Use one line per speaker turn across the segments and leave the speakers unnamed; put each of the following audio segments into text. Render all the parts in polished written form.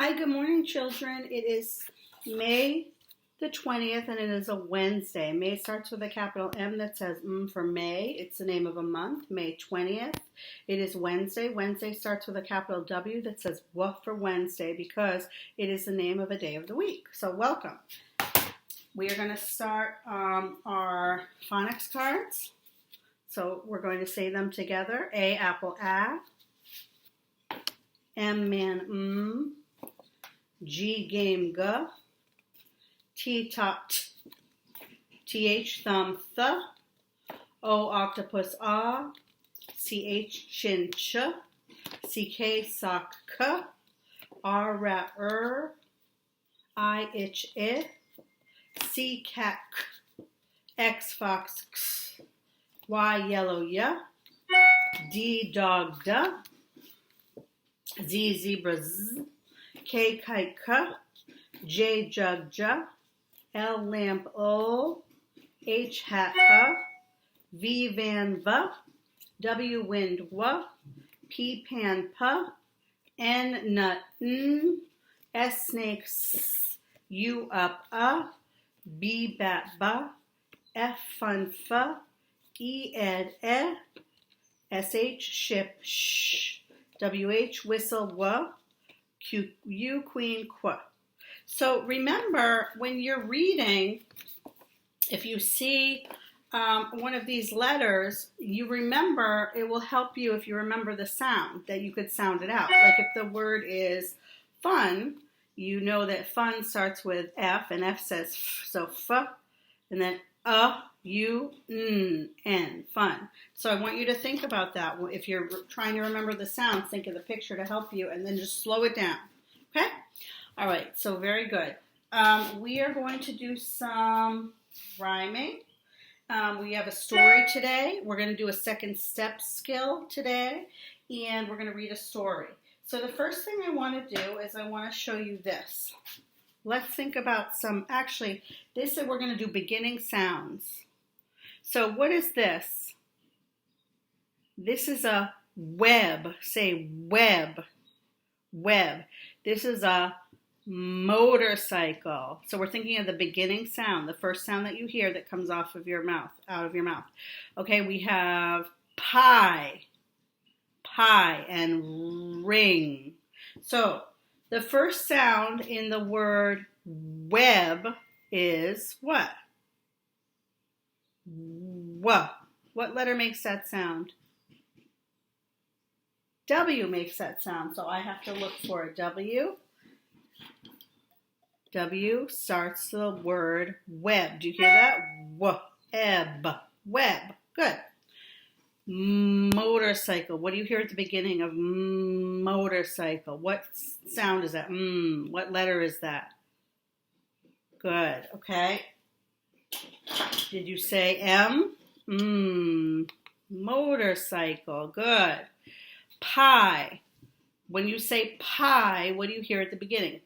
Hi, good morning, children. It is May the 20th, and it is a Wednesday. May starts with a capital M that says for May. It's the name of a month, May 20th. It is Wednesday. Wednesday starts with a capital W that says W for Wednesday because it is the name of a day of the week. So welcome. We are going to start our phonics cards. So we're going to say them together. A, apple, A. M, man, G, game, G. T, top, TH, thumb, th. O, octopus, ah. CH, chin, ch. CK, sock, k. R, rat, I, itch, I. C, cat, k. X, fox, x. Y, yellow, y. D, dog, d. Z, zebra, z. K, kite, k. J, jug, j. L, lamp, o. H, hat, h. V, van, v. W, wind, w. P, pan, p. N, nut, n. S, snake, s. U, up, B, bat, ba. F, fun, f. E, ed, e. SH, ship, sh. WH, whistle, w. Q, U, queen, qu. So remember, when you're reading, if you see one of these letters, you remember, it will help you if you remember the sound, that you could sound it out. Like if the word is fun, you know that fun starts with F, and F says F, so F, and then U, N, fun. So I want you to think about that. If you're trying to remember the sounds, think of the picture to help you, and then just slow it down. Okay? All right, so very good. We are going to do some rhyming. We have a story today. We're going to do a second step skill today, and we're going to read a story. So the first thing I want to do is I want to show you this. Let's think about we're going to do beginning sounds. So what is this? This is a web. Say web. Web. This is a motorcycle. So we're thinking of the beginning sound, the first sound that you hear that comes off of your mouth, out of your mouth. Okay, we have pie, and ring. So the first sound in the word web is what? W. What letter makes that sound? W makes that sound, so I have to look for a W. W starts the word web. Do you hear that? W-eb. Web. Good. Motorcycle. What do you hear at the beginning of motorcycle? What sound is that? What letter is that? Good. Okay. Did you say M? Motorcycle. Good. Pie. When you say pie, what do you hear at the beginning?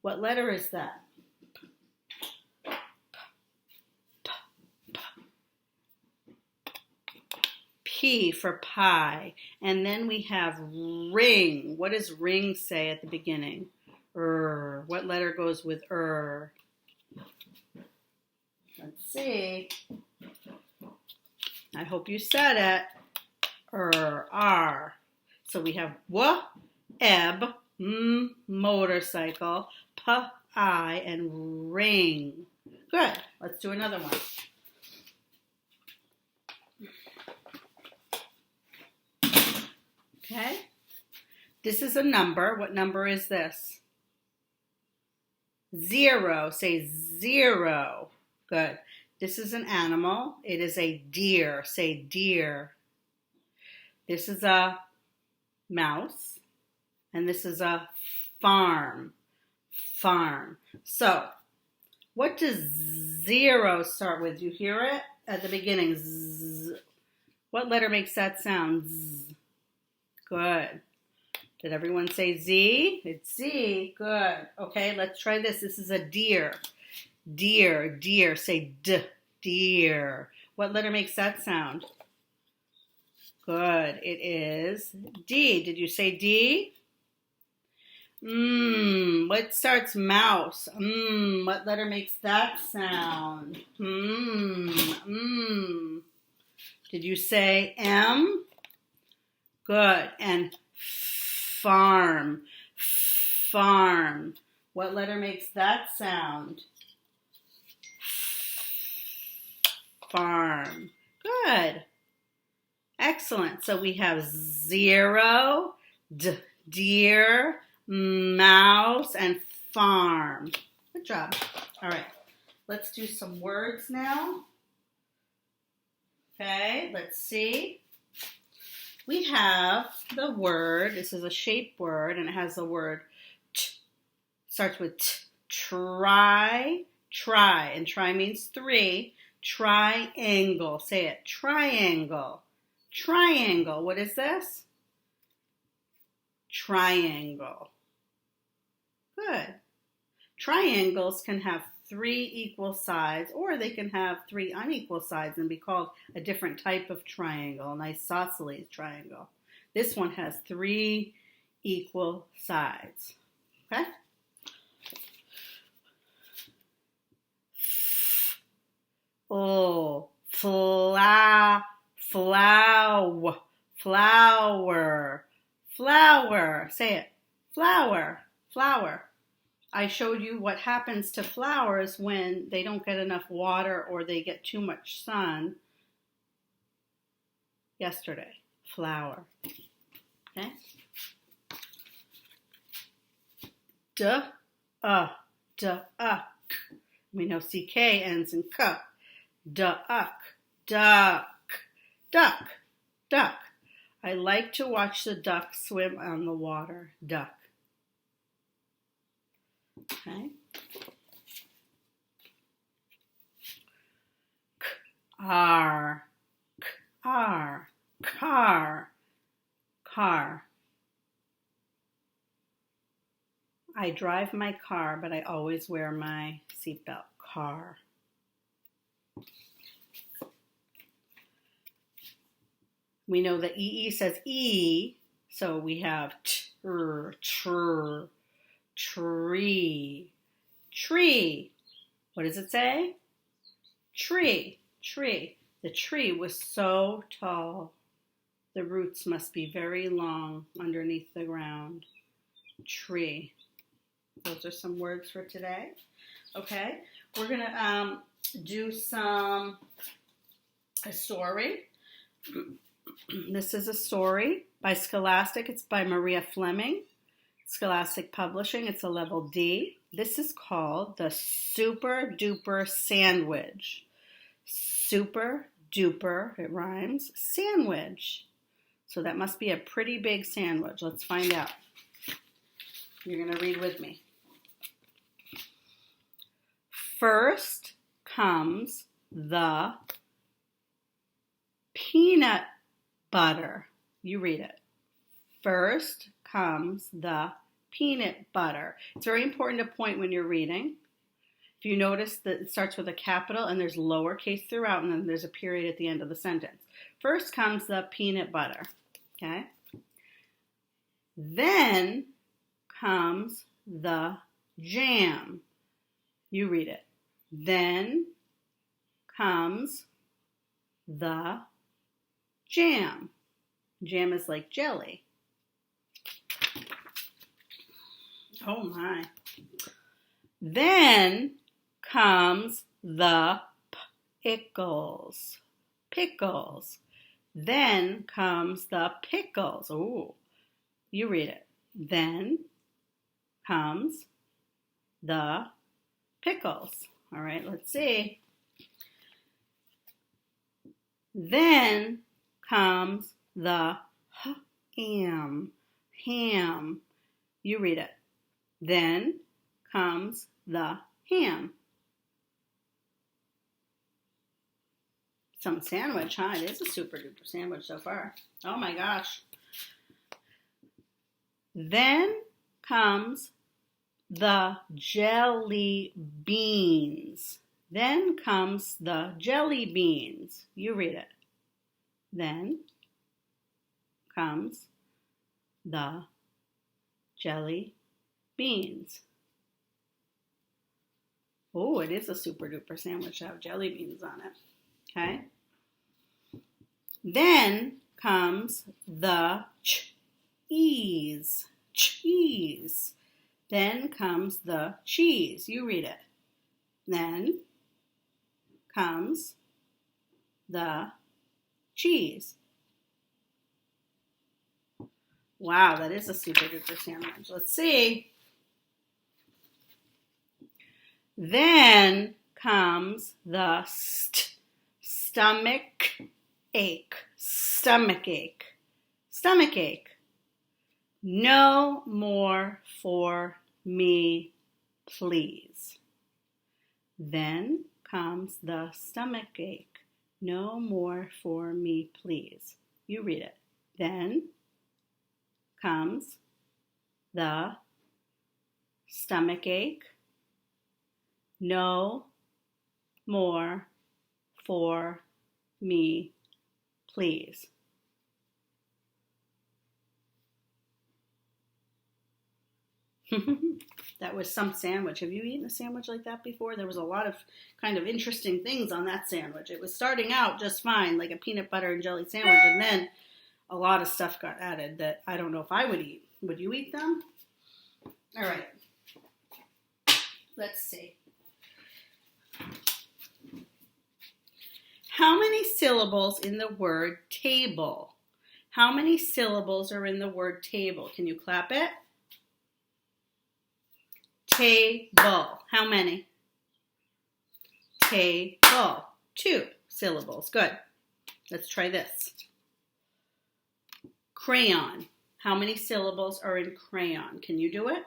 What letter is that? P for pie. And then we have ring. What does ring say at the beginning? What letter goes with Let's see. I hope you said it. R. So we have w, eb, motorcycle, p-I, and ring. Good. Let's do another one. Okay. This is a number. What number is this? 0. Say 0. Good. This is an animal. It is a deer. Say deer. This is a mouse. And this is a farm. Farm. So, what does 0 start with? Do you hear it at the beginning? Z. What letter makes that sound? Z. Good. Did everyone say Z? It's Z. Good. Okay, let's try this. This is a deer. Deer, deer. Say D. Deer. What letter makes that sound? Good. It is D. Did you say D? What starts mouse? What letter makes that sound? Did you say M? Good. And farm. Farm. What letter makes that sound? Farm. Good. Excellent. So we have zero, deer, mouse, and farm. Good job. All right. Let's do some words now. Okay, let's see. We have the word, this is a shape word, and it has the word t. Starts with t. Try, and try means three. Triangle, say it, triangle. Triangle, what is this? Triangle. Good. Triangles can have three equal sides, or they can have three unequal sides and be called a different type of triangle, an isosceles triangle. This one has three equal sides. Okay? Oh, flower, flower. Say it, flower, flower. I showed you what happens to flowers when they don't get enough water or they get too much sun yesterday. Flower. Okay? Duck. We know CK ends in K. Duck. I like to watch the duck swim on the water. Duck. Okay. Car. I drive my car, but I always wear my seatbelt. Car. We know the EE says E, so we have tree. What does it say? Tree. The tree was so tall. The roots must be very long underneath the ground. Tree. Those are some words for today. Okay, we're going to do a story. This is a story by Scholastic. It's by Maria Fleming. Scholastic Publishing. It's a level D. This is called the Super Duper Sandwich. Super duper, it rhymes, sandwich. So that must be a pretty big sandwich. Let's find out. You're going to read with me. First comes the peanut butter. You read it. First comes the peanut butter. It's very important to point when you're reading. If you notice that it starts with a capital and there's lowercase throughout and then there's a period at the end of the sentence. First comes the peanut butter. Okay? Then comes the jam. You read it. Then comes the jam. Jam is like jelly. Oh my. Then comes the pickles. Pickles. Then comes the pickles. Ooh, you read it. Then comes the pickles. All right, let's see. Then comes the ham. Ham. You read it. Then comes the ham. Some sandwich, huh? It is a super duper sandwich so far. Oh my gosh. Then comes the jelly beans. Then comes the jelly beans. You read it. Then comes the jelly beans. Oh, it is a super duper sandwich to have jelly beans on it. Okay. Then comes the cheese. Cheese. Then comes the cheese. You read it. Then comes the cheese. Wow, that is a super duper sandwich. Let's see. Then comes the stomach ache. Stomach ache. Stomach ache. No more for me, please. Then comes the stomach ache. No more for me, please. You read it. Then comes the stomach ache. No more for me, please. That was some sandwich. Have you eaten a sandwich like that before? There was a lot of kind of interesting things on that sandwich. It was starting out just fine, like a peanut butter and jelly sandwich, and then a lot of stuff got added that I don't know if I would eat. Would you eat them? All right. Let's see. How many syllables in the word table? How many syllables are in the word table? Can you clap it? Table. How many? Table. 2 syllables. Good. Let's try this. Crayon. How many syllables are in crayon? Can you do it?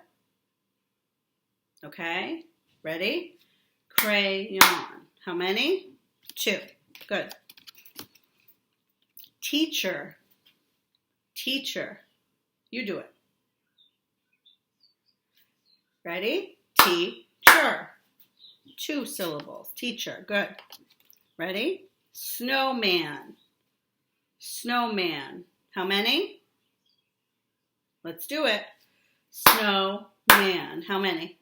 Okay. Ready? Crayon. How many? 2. Good. Teacher. Teacher. You do it. Ready? Teacher. 2 syllables. Teacher. Good. Ready? Snowman. Snowman. How many? Let's do it. Snowman. How many?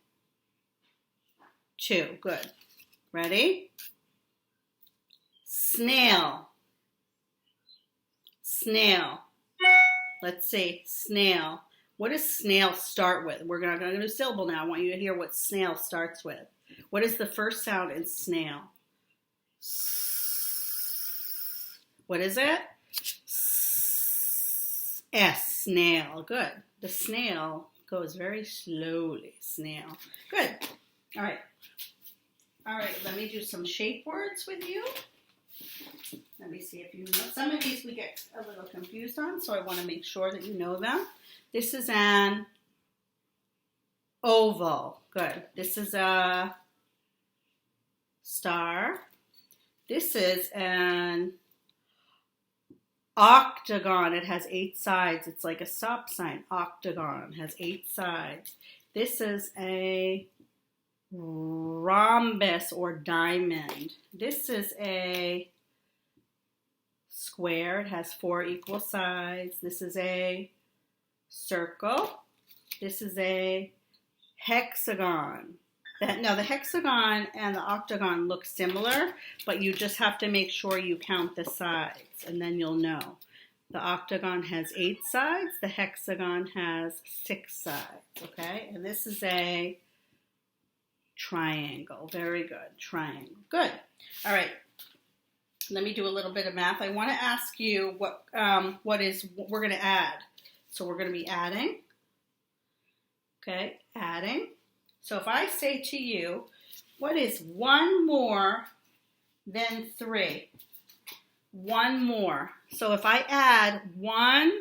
2. Good. Ready? Snail. Snail. Let's see. Snail. What does snail start with? We're going to do syllable now. I want you to hear what snail starts with. What is the first sound in snail? What is it? S. Snail. Good. The snail goes very slowly. Snail. Good. All right. All right. Let me do some shape words with you. Let me see if you know. Some of these we get a little confused on, so I want to make sure that you know them. This is an oval. Good. This is a star. This is an octagon. It has 8 sides. It's like a stop sign. Octagon has 8 sides. This is a rhombus or diamond. This is a square. It has 4 equal sides. This is a circle. This is a hexagon. Now the hexagon and the octagon look similar, but you just have to make sure you count the sides, and then you'll know. The octagon has 8 sides. The hexagon has 6 sides. Okay, and this is a triangle. Very good. Triangle. Good. All right. Let me do a little bit of math. I want to ask you what we're going to add. So we're going to be adding. Okay, adding. So if I say to you, what is 1 more than 3? 1 more. So if I add 1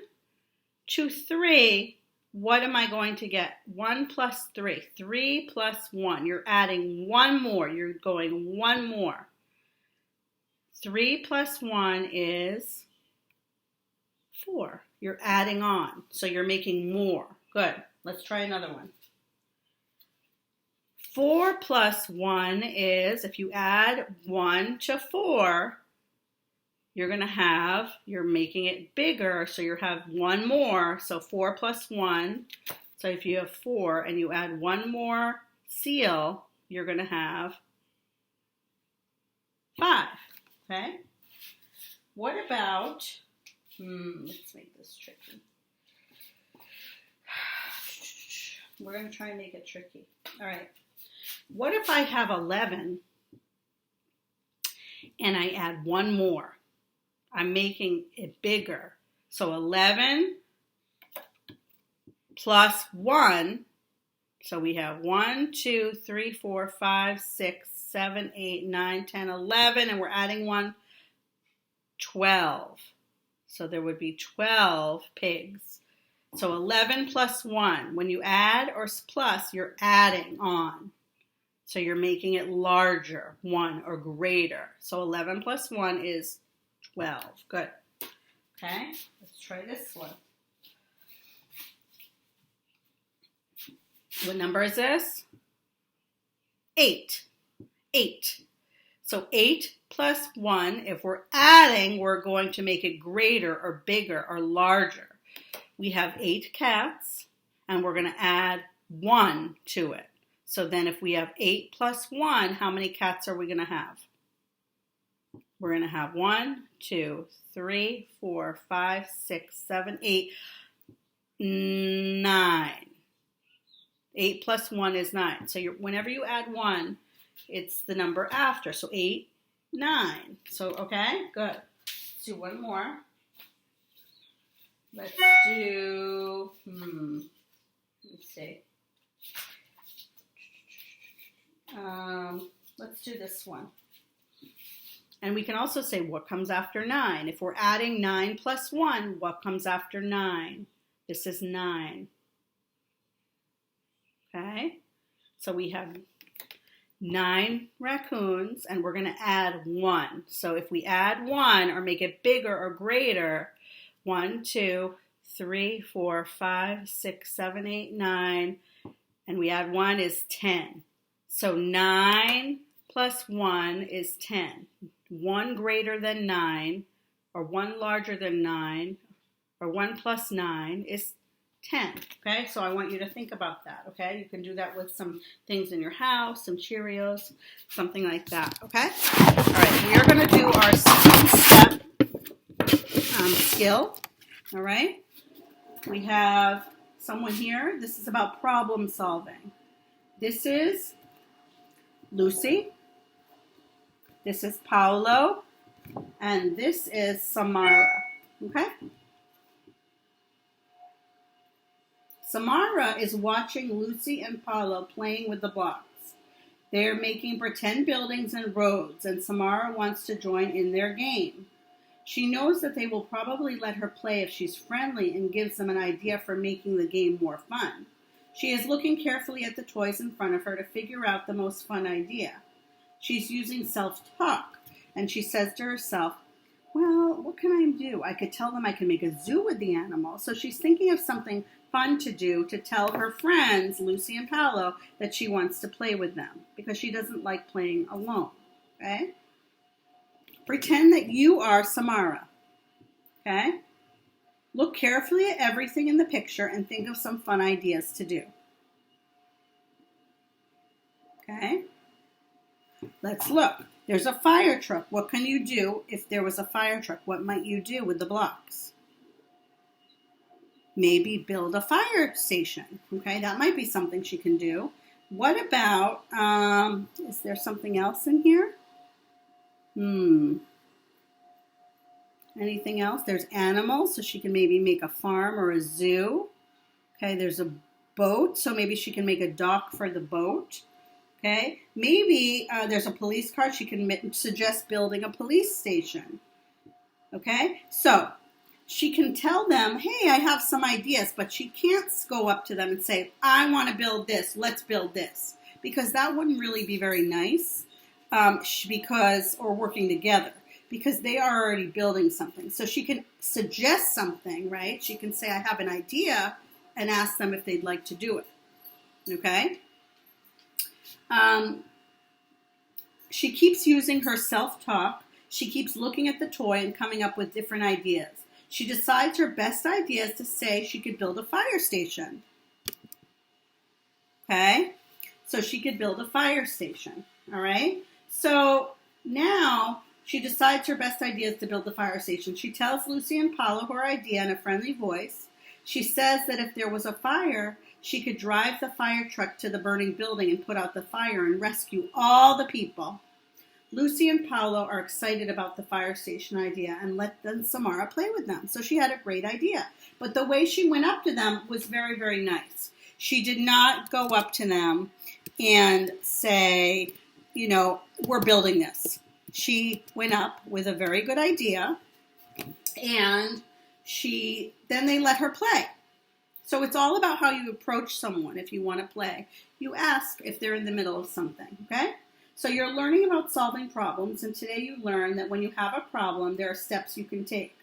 to 3, what am I going to get? 1 plus 3. 3 plus 1. You're adding 1 more. You're going 1 more. 3 plus 1 is 4. You're adding on. So you're making more. Good. Let's try another one. 4 plus 1 is, if you add 1 to 4, you're making it bigger, so you have 1 more. So 4 plus 1 So if you have 4 and you add one more seal, you're going to have 5. Okay? What about, let's make this tricky. We're going to try and make it tricky. All right. What if I have 11 and I add one more? I'm making it bigger. So 11 plus 1. So we have 1, 2, 3, 4, 5, 6, 7, 8, 9, 10, 11. And we're adding 1, 12. So there would be 12 pigs. So 11 plus 1. When you add or plus, you're adding on. So you're making it larger, 1 or greater. So 11 plus 1 is 12. Good. Okay, let's try this one. What number is this? 8. 8. So 8 plus 1, if we're adding, we're going to make it greater or bigger or larger. We have 8 cats, and we're going to add 1 to it. So then if we have 8 plus 1, how many cats are we going to have? We're going to have 1, 2, 3, 4, 5, 6, 7, 8, 9. 8 plus 1 is 9. So whenever you add 1, it's the number after. So 8, 9. So, okay, good. Let's do one more. Let's do, let's see. Let's do this one. And we can also say what comes after 9. If we're adding 9 plus 1, what comes after 9? This is 9. Okay? So we have 9 raccoons, and we're going to add 1. So if we add 1 or make it bigger or greater, 1, 2, 3, 4, 5, 6, 7, 8, 9, and we add 1 is 10. So 9 plus 1 is 10. 1 greater than 9, or 1 larger than 9, or 1 plus 9 is 10. Okay, so I want you to think about that. Okay, you can do that with some things in your house, some Cheerios, something like that. Okay, all right, we are going to do our 7-step skill. All right, we have someone here. This is about problem solving. This is Lucy. This is Paolo. And this is Samara. Okay? Samara is watching Lucy and Paolo playing with the blocks. They are making pretend buildings and roads, and Samara wants to join in their game. She knows that they will probably let her play if she's friendly and gives them an idea for making the game more fun. She is looking carefully at the toys in front of her to figure out the most fun idea. She's using self-talk, and she says to herself, well, what can I do? I could tell them I can make a zoo with the animals. So she's thinking of something fun to do to tell her friends, Lucy and Paolo, that she wants to play with them because she doesn't like playing alone. Okay? Pretend that you are Samara. Okay? Look carefully at everything in the picture and think of some fun ideas to do. Okay? Let's look. There's a fire truck. What can you do if there was a fire truck? What might you do with the blocks? Maybe build a fire station. Okay, that might be something she can do. What about, is there something else in here? Anything else? There's animals, so she can maybe make a farm or a zoo. Okay, there's a boat, so maybe she can make a dock for the boat. Okay, maybe there's a police car. She can suggest building a police station. Okay, so she can tell them, hey, I have some ideas, but she can't go up to them and say, I want to build this, let's build this. Because that wouldn't really be very nice, or working together, because they are already building something. So she can suggest something, right? She can say, I have an idea, and ask them if they'd like to do it. Okay? She keeps using her self-talk. She keeps looking at the toy and coming up with different ideas. She decides her best idea is to say she could build a fire station. okay? So she could build a fire station, all right? So now she decides her best idea is to build the fire station. She tells Lucy and Paolo her idea in a friendly voice. She says that if there was a fire, she could drive the fire truck to the burning building and put out the fire and rescue all the people. Lucy and Paolo are excited about the fire station idea and let Samara play with them. So she had a great idea. But the way she went up to them was very, very nice. She did not go up to them and say, you know, we're building this. She went up with a very good idea, and then they let her play. So it's all about how you approach someone if you want to play. You ask if they're in the middle of something, okay? So you're learning about solving problems, and today you learn that when you have a problem, there are steps you can take,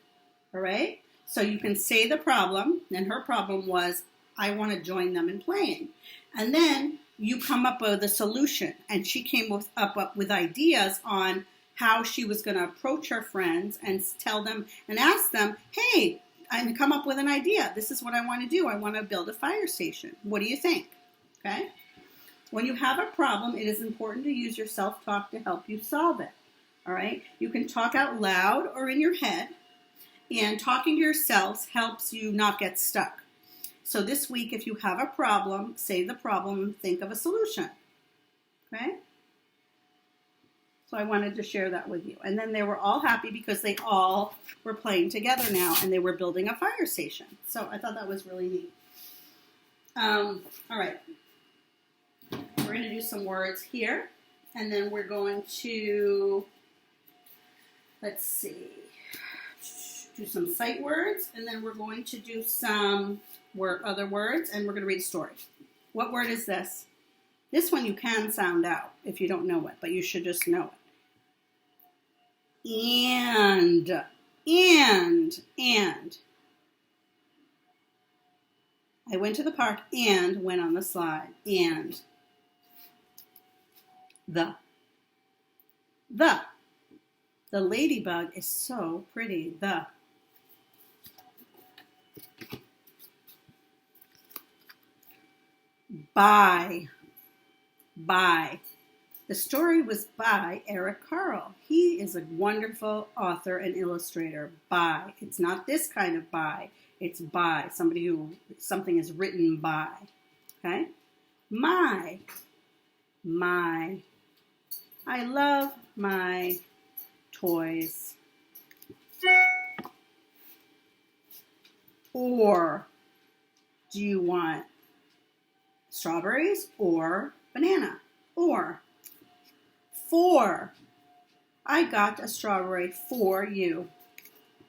all right? So you can say the problem, and her problem was, I want to join them in playing. And then you come up with a solution, and she came up with ideas on how she was going to approach her friends and tell them and ask them, hey, and come up with an idea. This is what I want to do. I want to build a fire station. What do you think? Okay? When you have a problem, it is important to use your self-talk to help you solve it. All right? You can talk out loud or in your head, and talking to yourself helps you not get stuck. So this week, if you have a problem, say the problem and think of a solution. Okay? So I wanted to share that with you. And then they were all happy because they all were playing together now and they were building a fire station. So I thought that was really neat. All right. We're going to do some words here. And then we're going to, let's see, do some sight words. And then we're going to do some other words. And we're going to read a story. What word is this? This one you can sound out if you don't know it, but you should just know it. And. I went to the park and went on the slide. And. The ladybug is so pretty. By. The story was by Eric Carle. He is a wonderful author and illustrator. By. It's not this kind of by. It's by. Somebody who something is written by. Okay? My. I love my toys. Or. Do you want strawberries or banana? Or. For. I got a strawberry for you.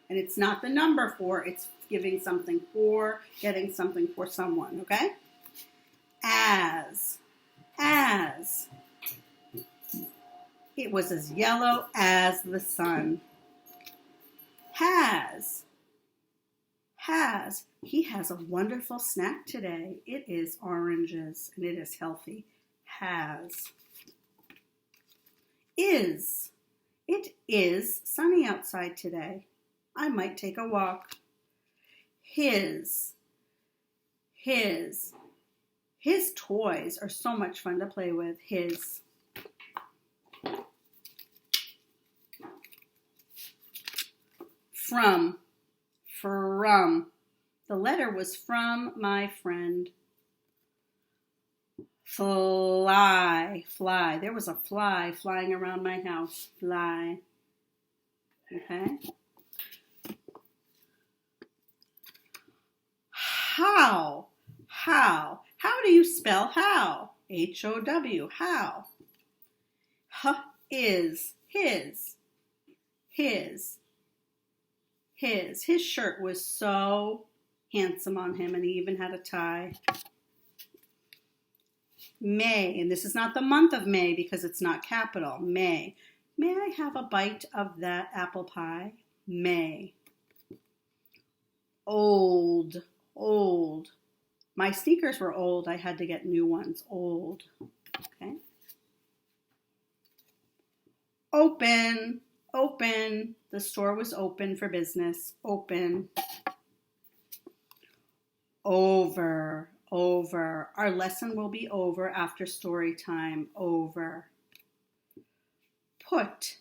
And it's not the number for, it's giving something for, getting something for someone, okay? As. It was as yellow as the sun. Has. He has a wonderful snack today. It is oranges, and it is healthy. Has. Is. It is sunny outside today. I might take a walk. His toys are so much fun to play with. His. From. The letter was from my friend. Fly. There was a fly flying around my house. Fly. Okay. How do you spell how? H-O-W. How. Is. His shirt was so handsome on him, and he even had a tie. May, and this is not the month of May because it's not capital. May I have a bite of that apple pie? May. Old. My sneakers were old. I had to get new ones. Old. Okay. Open. The store was open for business. Open. Over. Over. Our lesson will be over after story time. Over. Put.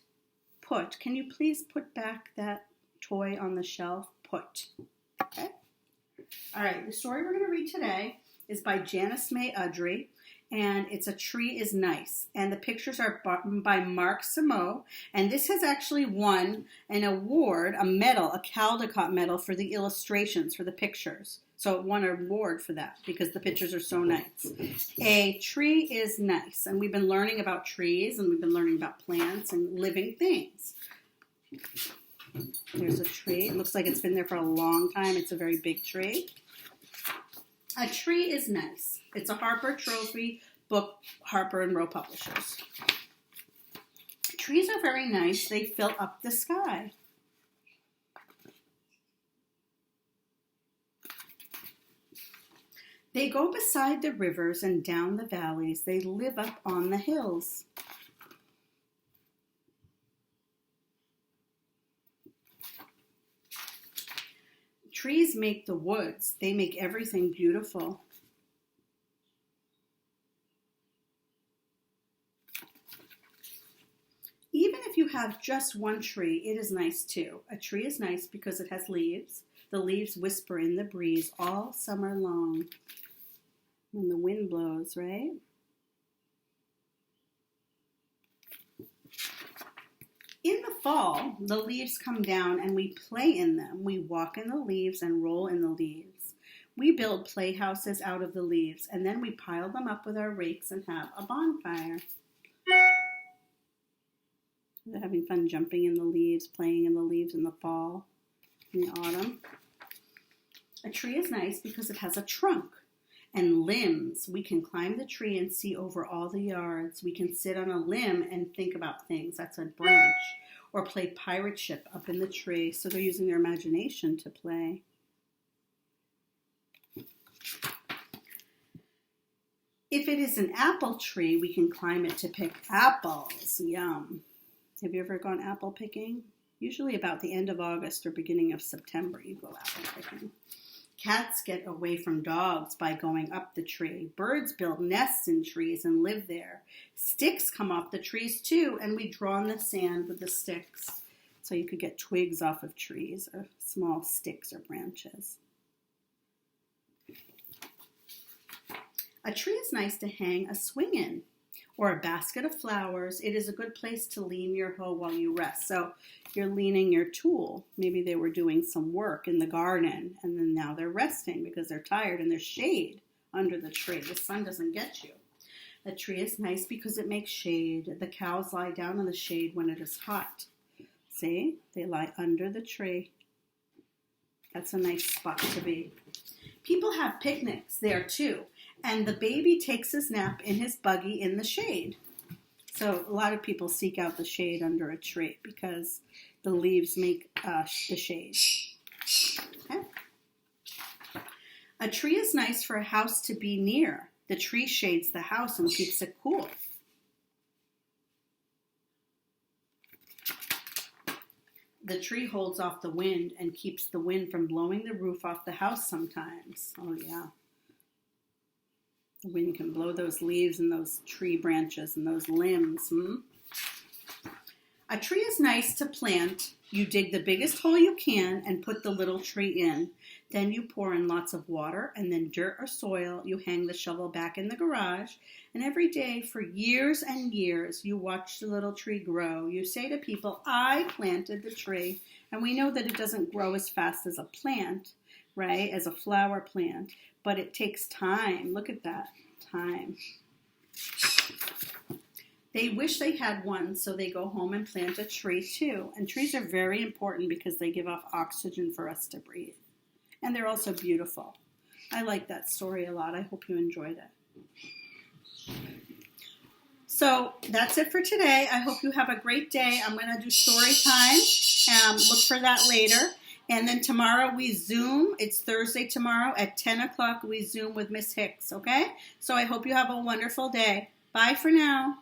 Put. Can you please put back that toy on the shelf? Put. Okay. All right. The story we're going to read today is by Janice May Udry, and it's A Tree is Nice. And the pictures are by Mark Simo, and this has actually won an award, a medal, a Caldecott medal for the illustrations, for the pictures. So it won an award for that because the pictures are so nice. A tree is nice, and we've been learning about trees, and we've been learning about plants and living things. There's a tree. It looks like it's been there for a long time. It's a very big tree. A Tree is Nice. It's a Harper Trophy book, Harper and Row Publishers. Trees are very nice. They fill up the sky. They go beside the rivers and down the valleys. They live up on the hills. Trees make the woods. They make everything beautiful. Even if you have just one tree, it is nice too. A tree is nice because it has leaves. The leaves whisper in the breeze all summer long when the wind blows, right? In the fall, the leaves come down and we play in them. We walk in the leaves and roll in the leaves. We build playhouses out of the leaves, and then we pile them up with our rakes and have a bonfire. They're having fun jumping in the leaves, playing in the leaves in the fall, in the autumn. A tree is nice because it has a trunk and limbs. We can climb the tree and see over all the yards. We can sit on a limb and think about things. That's a branch. Or play pirate ship up in the tree. So they're using their imagination to play. If it is an apple tree, we can climb it to pick apples. Yum. Have you ever gone apple picking? Usually about the end of August or beginning of September you go apple picking. Cats get away from dogs by going up the tree. Birds build nests in trees and live there. Sticks come off the trees too, and we draw in the sand with the sticks. So you could get twigs off of trees or small sticks or branches. A tree is nice to hang a swing in or a basket of flowers. It is a good place to lean your hoe while you rest. So you're leaning your tool. Maybe they were doing some work in the garden and then now they're resting because they're tired and there's shade under the tree. The sun doesn't get you. A tree is nice because it makes shade. The cows lie down in the shade when it is hot. See? They lie under the tree. That's a nice spot to be. People have picnics there too. And the baby takes his nap in his buggy in the shade. So a lot of people seek out the shade under a tree because the leaves make the shade. Okay. A tree is nice for a house to be near. The tree shades the house and keeps it cool. The tree holds off the wind and keeps the wind from blowing the roof off the house sometimes. Oh yeah. The wind can blow those leaves and those tree branches and those limbs. A tree is nice to plant. You dig the biggest hole you can and put the little tree in. Then you pour in lots of water and then dirt or soil. You hang the shovel back in the garage. And every day for years and years, you watch the little tree grow. You say to people, I planted the tree. And we know that it doesn't grow as fast as a plant, right? As a flower plant. But it takes time. Look at that. Time. They wish they had one, so they go home and plant a tree too. And trees are very important because they give off oxygen for us to breathe. And they're also beautiful. I like that story a lot. I hope you enjoyed it. So that's it for today. I hope you have a great day. I'm going to do story time. Look for that later. And then tomorrow we Zoom. It's Thursday tomorrow at 10 o'clock. We Zoom with Miss Hicks, okay? So I hope you have a wonderful day. Bye for now.